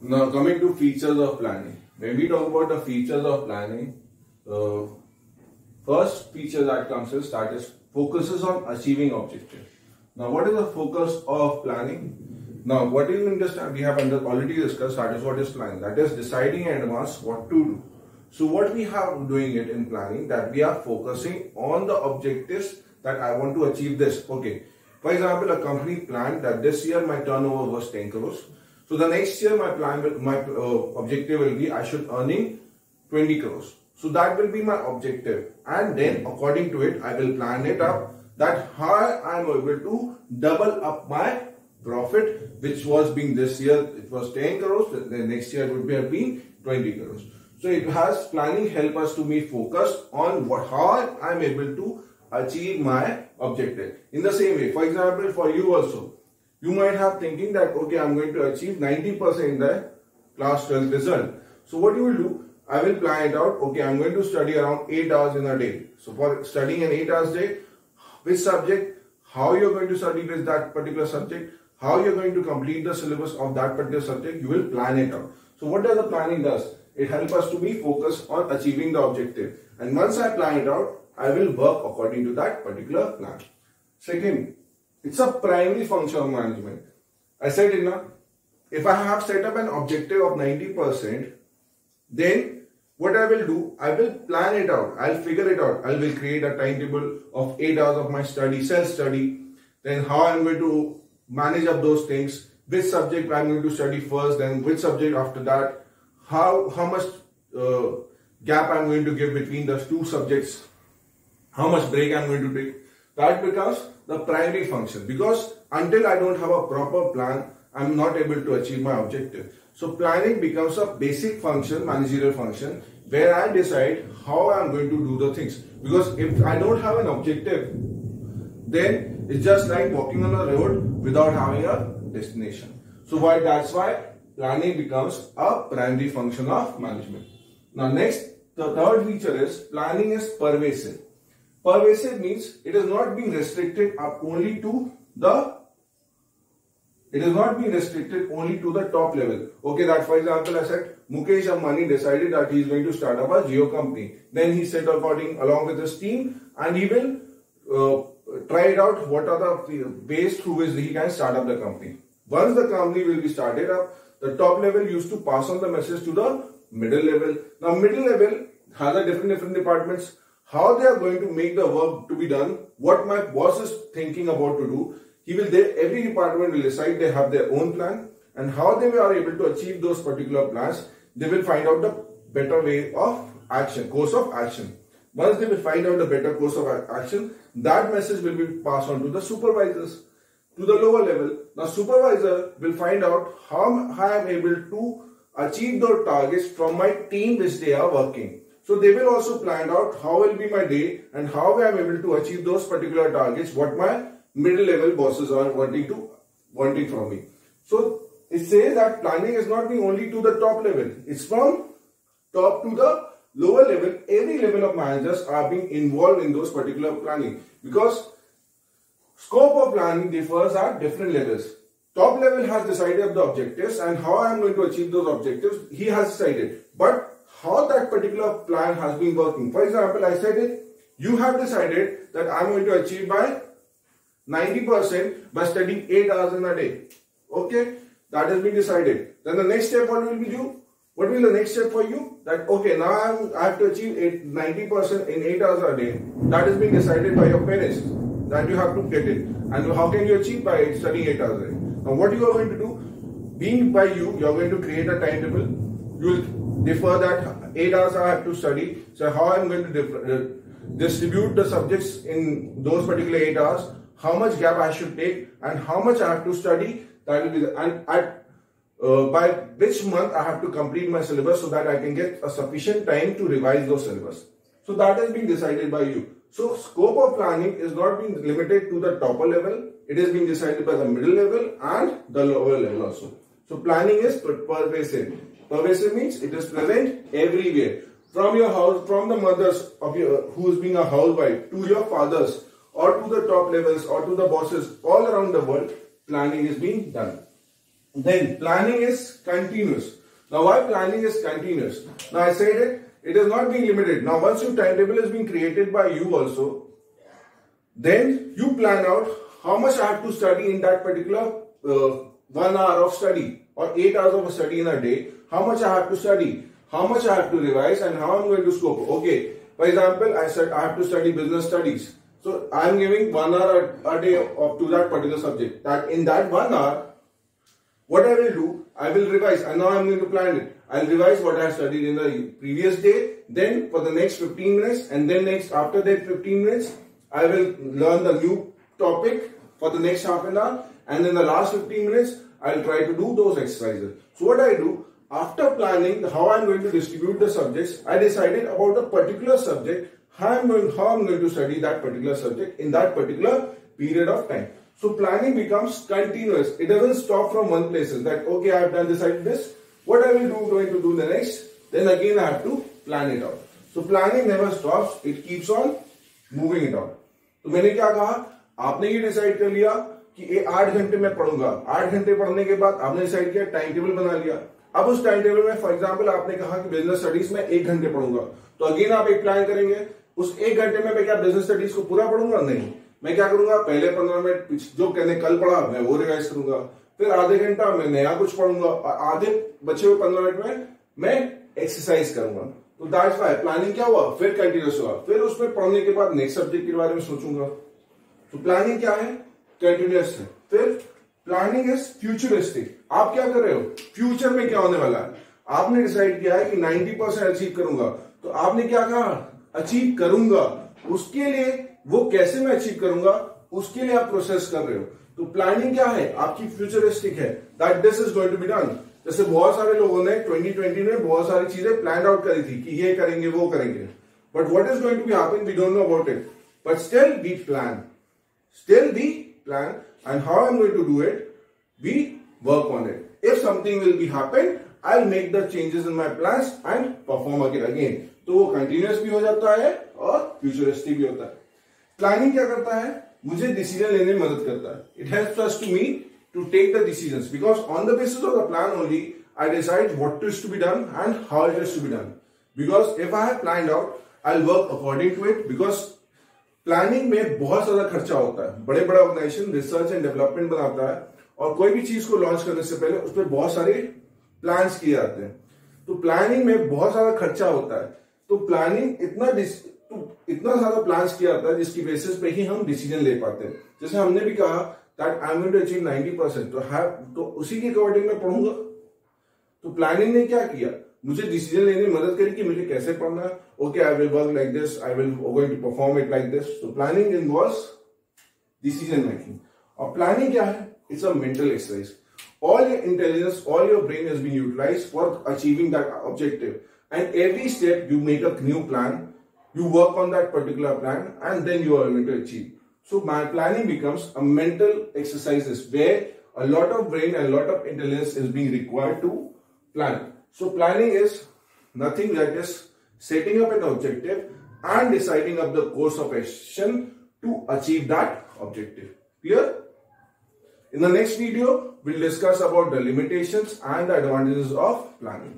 Now coming to features of planning. When we talk about the features of planning, first feature that comes is that is focuses on achieving objective. Now what is the focus of planning? Now what do you understand? We have already discussed that is what is planning. That is deciding in advance what to do. So what we have doing it in planning, that we are focusing on the objectives that I want to achieve this. Okay. For example, a company planned that this year my turnover was 10 crores. So the next year my objective will be I should earning 20 crores. So that will be my objective, and then according to it I will plan it up that how I am able to double up my profit, which was being this year it was 10 crores, the next year would be being 20 crores. So it has planning help us to be focused on how I am able to achieve my objective. In the same way, for example, for you also, you might have thinking that okay, I am going to achieve 90% in the class 12 result. So what you will do, I will plan it out. Okay, I am going to study around 8 hours in a day. So for studying an 8 hours day, which subject, how you are going to study with that particular subject, how you are going to complete the syllabus of that particular subject, you will plan it out. So what does the planning does? It helps us to be focused on achieving the objective. And once I plan it out, I will work according to that particular plan. Second, it's a primary function of management. I said it now. If I have set up an objective of 90%, then what I will do, I will plan it out. I'll figure it out. I will create a timetable of 8 hours of my study, self-study. Then how I'm going to manage up those things. Which subject I'm going to study first, then which subject after that. How much gap I'm going to give between the two subjects. How much break I'm going to take. That becomes the primary function, because until I don't have a proper plan, I'm not able to achieve my objective. So planning becomes a basic function, managerial function, where I decide how I'm going to do the things. Because if I don't have an objective, then it's just like walking on a road without having a destination. So that's why planning becomes a primary function of management. Now next, the third feature is planning is pervasive. Pervasive means it is not being restricted only to the top level. Okay, that for example I said Mukesh Ambani decided that he is going to start up a Jio company. Then he set along with his team, and he will try it out what are the ways through which he can start up the company. Once the company will be started up, the top level used to pass on the message to the middle level. Now middle level has a different departments. How they are going to make the work to be done, what my boss is thinking about to do, every department will decide, they have their own plan, and how they are able to achieve those particular plans, they will find out the better way of action, course of action. Once they will find out the better course of action, that message will be passed on to the supervisors, to the lower level. Now supervisor will find out how I am able to achieve the targets from my team which they are working. So they will also plan out how will be my day and how I am able to achieve those particular targets what my middle level bosses are wanting from me. So it says that planning is not being only to the top level. It's from top to the lower level. Every level of managers are being involved in those particular planning, because scope of planning differs at different levels. Top level has decided the objectives and how I am going to achieve those objectives, he has decided. But how that particular plan has been working. For example, I said it, you have decided that I am going to achieve by 90% by studying 8 hours in a day. Okay, that has been decided. Then the next step, what will be you? What will the next step for you? That okay, now I have to achieve 90% in 8 hours a day. That has been decided by your parents, that you have to get it. And how can you achieve by studying 8 hours a day? Now what you are going to do? Being by you are going to create a timetable. You will defer that 8 hours I have to study. So how I am going to distribute the subjects in those particular 8 hours, how much gap I should take, and how much I have to study. That will be by which month I have to complete my syllabus so that I can get a sufficient time to revise those syllabus. So that has been decided by you. So scope of planning is not being limited to the topper level. It is being decided by the middle level and the lower level also. So planning is pervasive. Pervasive means it is present everywhere. From your house, from the mothers of your who is being a housewife, to your fathers, or to the top levels, or to the bosses all around the world, planning is being done. Then planning is continuous. Now why planning is continuous? Now I said it is not being limited. Now once your timetable is being created by you also, then you plan out how much I have to study in that particular 1 hour of study or 8 hours of study in a day. How much I have to study, how much I have to revise, and how I'm going to scope. Okay, for example, I said I have to study business studies. So I am giving 1 hour a day to that particular subject. That in that 1 hour, what I will do, I will revise, and now I am going to plan it. I will revise what I have studied in the previous day, then for the next 15 minutes, and then next after that 15 minutes, I will learn the new topic for the next half an hour, and in the last 15 minutes, I will try to do those exercises. So what I do, after planning how I am going to distribute the subjects, I decided about a particular subject, how I am going to study that particular subject in that particular period of time. So planning becomes continuous. It doesn't stop from one place. That okay, I have done decided this. What I will do, going to do the next. Then again I have to plan it out. So planning never stops. It keeps on moving it out. तो मैंने क्या कहा, आपने ये decide कर लिया कि ये 8 घंटे में पढ़ूंगा. 8 घंटे पढ़ने के बाद आपने डिसाइड किया, टाइम टेबल बना लिया. अब उस टाइम टेबल में फॉर एग्जाम्पल आपने कहा कि बिजनेस स्टडीज में 1 घंटे पढ़ूंगा. तो अगेन आप एक प्लान करेंगे. उस 1 घंटे में मैं क्या बिजनेस स्टडीज को पूरा पढ़ूंगा? नहीं. मैं क्या करूंगा, पहले 15 मिनट जो कहने कल पढ़ा मैं वो रिवाइज करूंगा. फिर आधे घंटा मैं नया कुछ पढ़ूंगा और आधे बचे हुए 15 मिनट में मैं एक्सरसाइज करूंगा. तो दैट्स व्हाई प्लानिंग क्या हुआ, फिर कंटिन्यूस हुआ. फिर उसमें पढ़ने के बाद नेक्स्ट सब्जेक्ट के बारे में सोचूंगा. तो प्लानिंग क्या है, कंटिन्यूस है. फिर प्लानिंग इज फ्यूचरिस्टिक. आप क्या कर रहे हो, फ्यूचर में क्या होने वाला है. आपने डिसाइड किया है कि 90% अचीव करूंगा. तो आपने क्या कहा, अचीव करूंगा. उसके लिए वो कैसे मैं अचीव करूंगा, उसके लिए आप प्रोसेस कर रहे हो. तो प्लानिंग क्या है, आपकी फ्यूचरिस्टिक है. That this is going to be done. जैसे बहुत सारे लोगों ने 2020 में बहुत सारी चीजें प्लान आउट करी थी कि ये करेंगे वो करेंगे. But what is going to be happen, we don't know about it. But still we plan. And how I'm going to do it, we work on it. If something will be happen, I'll make the changes in my plans and perform again. तो वो continuous भी हो जाता है और futuristic भी होता है. Planning क्या करता है, मुझे decision लेने में मदद करता है. It helps us to me to take the decisions because on the basis of the plan only I decide what is to be done and how it is to be done. Because if I have planned out, I'll work according to it. Because planning में बहुत ज्यादा खर्चा होता है. बड़े बड़े organisation research and development बनाता है और कोई भी चीज को लॉन्च करने से पहले उस पर बहुत सारे प्लान्स किए जाते हैं. तो प्लानिंग में बहुत ज्यादा खर्चा होता है. तो प्लानिंग इतना ज्यादा प्लान्स किया जाता है जिसकी बेसिस पे ही हम डिसीजन ले पाते हैं. जैसे हमने भी कहा that I am going to achieve 90%, तो उसी के अकॉर्डिंग मैं पढ़ूंगा. तो प्लानिंग ने क्या किया, मुझे डिसीजन लेने में मदद करी कि मुझे कैसे पढ़ना है. Okay, I will work like this, I will going to perform it like this. तो प्लानिंग इन्वॉल्व्स डिसीजन मेकिंग. और प्लानिंग क्या है, it's a mental exercise. All your intelligence, all your brain is being utilised for achieving that objective. And every step you make a new plan, you work on that particular plan and then you are going to achieve. So my planning becomes a mental exercises where a lot of brain and a lot of intelligence is being required to plan. So planning is nothing that is setting up an objective and deciding up the course of action to achieve that objective. Clear? In the next video, we'll discuss about the limitations and the advantages of planning.